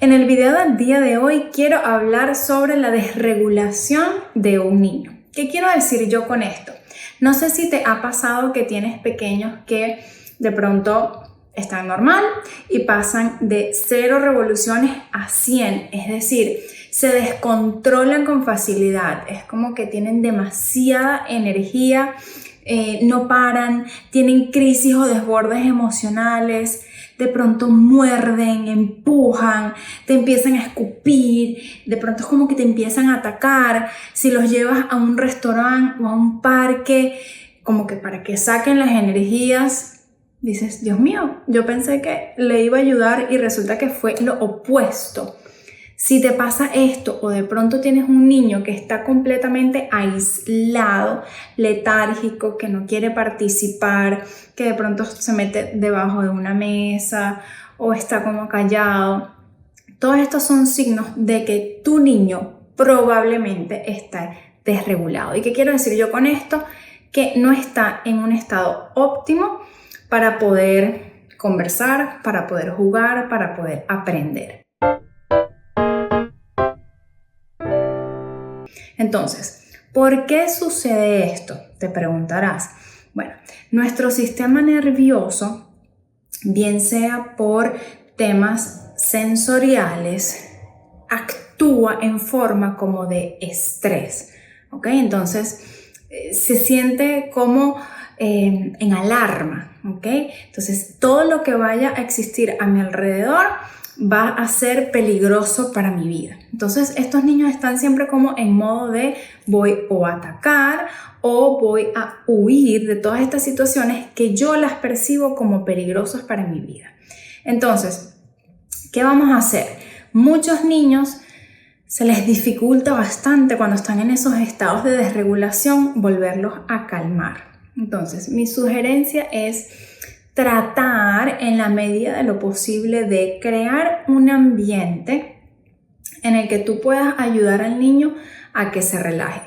En el video del día de hoy quiero hablar sobre la desregulación de un niño. ¿Qué quiero decir yo con esto? No sé si te ha pasado que tienes pequeños que de pronto están normal y pasan de 0 revoluciones a 100, es decir, se descontrolan con facilidad, es como que tienen demasiada energía, no paran, tienen crisis o desbordes emocionales, de pronto muerden, empujan, te empiezan a escupir, de pronto es como que te empiezan a atacar. Si los llevas a un restaurante o a un parque, como que para que saquen las energías, dices, Dios mío, yo pensé que le iba a ayudar y resulta que fue lo opuesto. Si te pasa esto o de pronto tienes un niño que está completamente aislado, letárgico, que no quiere participar, que de pronto se mete debajo de una mesa o está como callado, todos estos son signos de que tu niño probablemente está desregulado. ¿Y qué quiero decir yo con esto? Que no está en un estado óptimo para poder conversar, para poder jugar, para poder aprender. Entonces, ¿por qué sucede esto? Te preguntarás. Bueno, nuestro sistema nervioso, bien sea por temas sensoriales, actúa en forma como de estrés, ¿ok? Entonces, se siente como en alarma, ¿ok? Entonces, todo lo que vaya a existir a mi alrededor va a ser peligroso para mi vida. Entonces estos niños están siempre como en modo de voy o a atacar o voy a huir de todas estas situaciones que yo las percibo como peligrosas para mi vida. Entonces, ¿qué vamos a hacer? Muchos niños se les dificulta bastante cuando están en esos estados de desregulación volverlos a calmar. Entonces, mi sugerencia es tratar en la medida de lo posible de crear un ambiente en el que tú puedas ayudar al niño a que se relaje.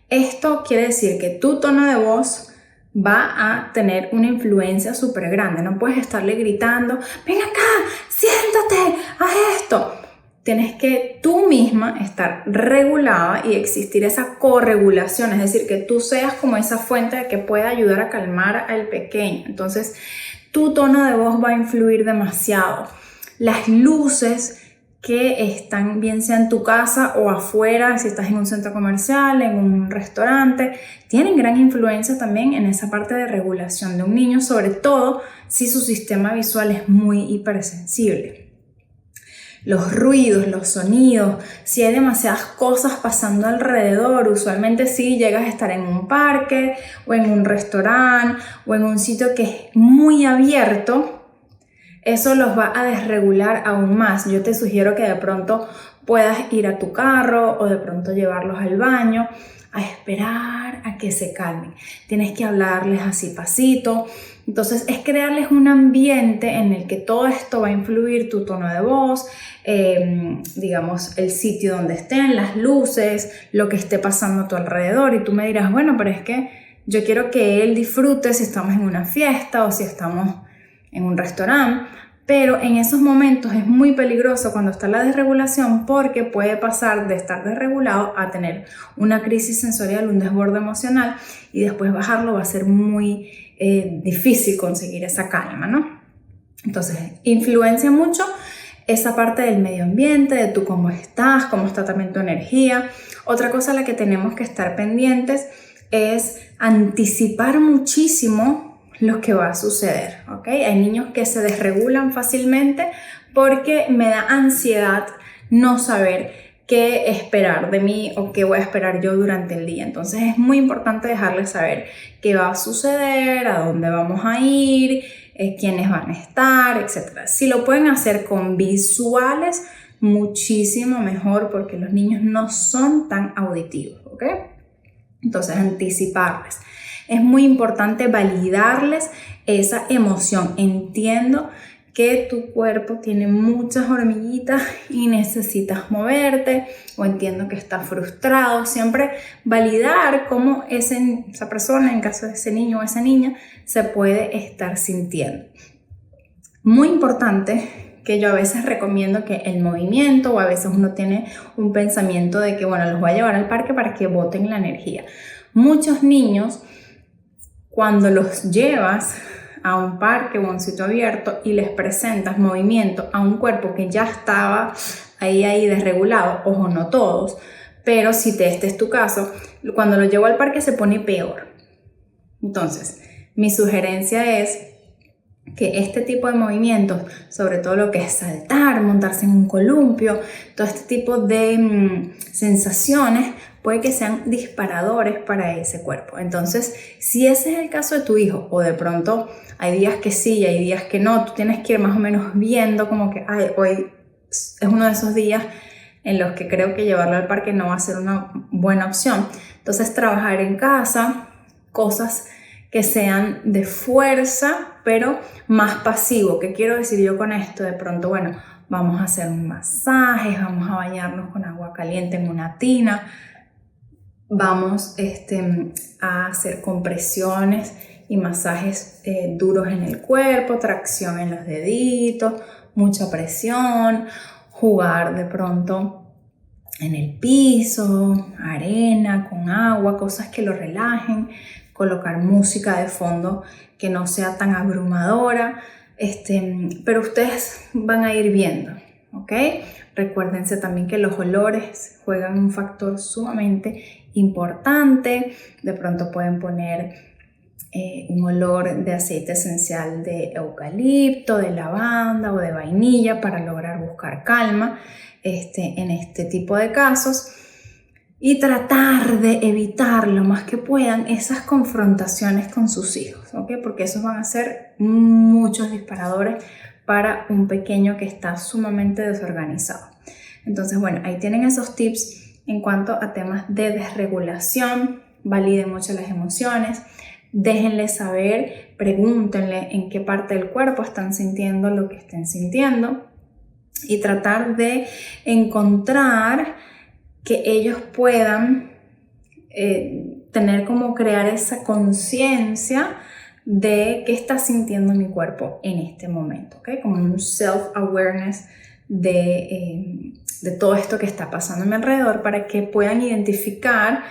Esto quiere decir que tu tono de voz va a tener una influencia súper grande. No puedes estarle gritando, ven acá, siéntate, haz esto. Tienes que tú misma estar regulada y existir esa corregulación, es decir, que tú seas como esa fuente que pueda ayudar a calmar al pequeño. Entonces, tu tono de voz va a influir demasiado. Las luces que están bien sea en tu casa o afuera, si estás en un centro comercial, en un restaurante, tienen gran influencia también en esa parte de regulación de un niño, sobre todo si su sistema visual es muy hipersensible. Los ruidos, los sonidos, si hay demasiadas cosas pasando alrededor, usualmente si llegas a estar en un parque o en un restaurante o en un sitio que es muy abierto, eso los va a desregular aún más. Yo te sugiero que de pronto puedas ir a tu carro o de pronto llevarlos al baño a esperar a que se calmen. Tienes que hablarles así pasito. Entonces es crearles un ambiente en el que todo esto va a influir, tu tono de voz, digamos el sitio donde estén, las luces, lo que esté pasando a tu alrededor. Y tú me dirás, bueno, pero es que yo quiero que él disfrute si estamos en una fiesta o si estamos en un restaurante, pero en esos momentos es muy peligroso cuando está la desregulación porque puede pasar de estar desregulado a tener una crisis sensorial, un desborde emocional y después bajarlo va a ser muy difícil conseguir esa calma, ¿no? Entonces, influencia mucho esa parte del medio ambiente, de tú cómo está también tu energía. Otra cosa a la que tenemos que estar pendientes es anticipar muchísimo lo que va a suceder, ¿ok? Hay niños que se desregulan fácilmente porque me da ansiedad no saber qué esperar de mí o qué voy a esperar yo durante el día. Entonces es muy importante dejarles saber qué va a suceder, a dónde vamos a ir, quiénes van a estar, etc. Si lo pueden hacer con visuales, muchísimo mejor porque los niños no son tan auditivos, ¿ok? Entonces anticiparles. Es muy importante validarles esa emoción. Entiendo que tu cuerpo tiene muchas hormiguitas y necesitas moverte, o entiendo que estás frustrado. Siempre validar cómo esa persona, en caso de ese niño o esa niña, se puede estar sintiendo. Muy importante que yo a veces recomiendo que el movimiento, o a veces uno tiene un pensamiento de que, bueno, los voy a llevar al parque para que boten la energía. Muchos niños, cuando los llevas a un parque o a un sitio abierto y les presentas movimiento a un cuerpo que ya estaba ahí desregulado, ojo, no todos, pero si este es tu caso, cuando lo llevo al parque se pone peor. Entonces, mi sugerencia es que este tipo de movimientos, sobre todo lo que es saltar, montarse en un columpio, todo este tipo de sensaciones, puede que sean disparadores para ese cuerpo. Entonces, si ese es el caso de tu hijo, o de pronto hay días que sí y hay días que no, tú tienes que ir más o menos viendo como que hoy es uno de esos días en los que creo que llevarlo al parque no va a ser una buena opción. Entonces, trabajar en casa, cosas que sean de fuerza, pero más pasivo. ¿Qué quiero decir yo con esto? De pronto, bueno, vamos a hacer un masaje, vamos a bañarnos con agua caliente en una tina, vamos a hacer compresiones y masajes duros en el cuerpo, tracción en los deditos, mucha presión, jugar de pronto en el piso, arena, con agua, cosas que lo relajen, colocar música de fondo que no sea tan abrumadora, pero ustedes van a ir viendo, ¿ok? Recuérdense también que los olores juegan un factor sumamente importante. De pronto pueden poner un olor de aceite esencial de eucalipto, de lavanda o de vainilla para lograr buscar calma en este tipo de casos. Y tratar de evitar lo más que puedan esas confrontaciones con sus hijos, ¿ok? Porque esos van a ser muchos disparadores para un pequeño que está sumamente desorganizado. Entonces, bueno, ahí tienen esos tips en cuanto a temas de desregulación. Validen mucho las emociones, déjenle saber, pregúntenle en qué parte del cuerpo están sintiendo lo que estén sintiendo y tratar de encontrar que ellos puedan tener como crear esa conciencia de qué está sintiendo mi cuerpo en este momento, ¿ok? Como un self-awareness de todo esto que está pasando a mi alrededor para que puedan identificar,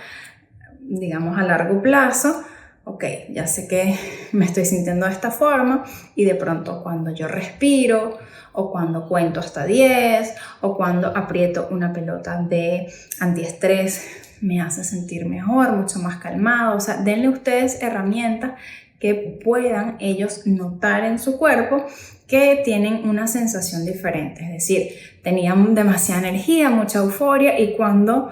digamos a largo plazo, ok, ya sé que me estoy sintiendo de esta forma y de pronto cuando yo respiro o cuando cuento hasta 10 o cuando aprieto una pelota de antiestrés me hace sentir mejor, mucho más calmado. O sea, denle ustedes herramientas que puedan ellos notar en su cuerpo que tienen una sensación diferente. Es decir, tenían demasiada energía, mucha euforia y cuando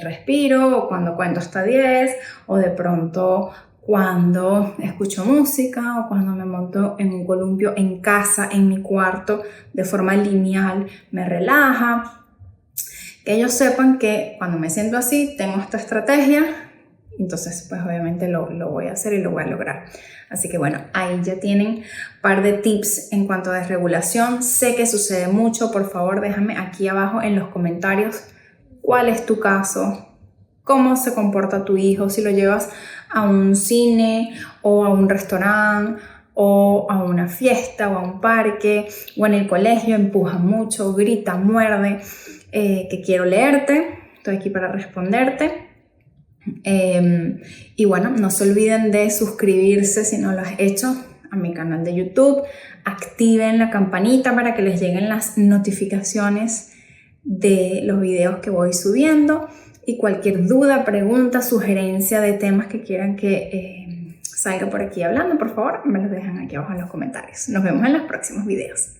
respiro o cuando cuento hasta 10 o de pronto cuando escucho música o cuando me monto en un columpio en casa, en mi cuarto, de forma lineal, me relaja. Que ellos sepan que cuando me siento así, tengo esta estrategia, entonces pues obviamente lo voy a hacer y lo voy a lograr. Así que bueno, ahí ya tienen un par de tips en cuanto a desregulación. Sé que sucede mucho, por favor déjame aquí abajo en los comentarios cuál es tu caso, cómo se comporta tu hijo, si lo llevas a un cine o a un restaurante o a una fiesta o a un parque o en el colegio, empuja mucho, grita, muerde, que quiero leerte, estoy aquí para responderte. Y bueno, no se olviden de suscribirse si no lo has hecho a mi canal de YouTube, activen la campanita para que les lleguen las notificaciones de los videos que voy subiendo y cualquier duda, pregunta, sugerencia de temas que quieran que salga por aquí hablando, por favor, me los dejan aquí abajo en los comentarios. Nos vemos en los próximos videos.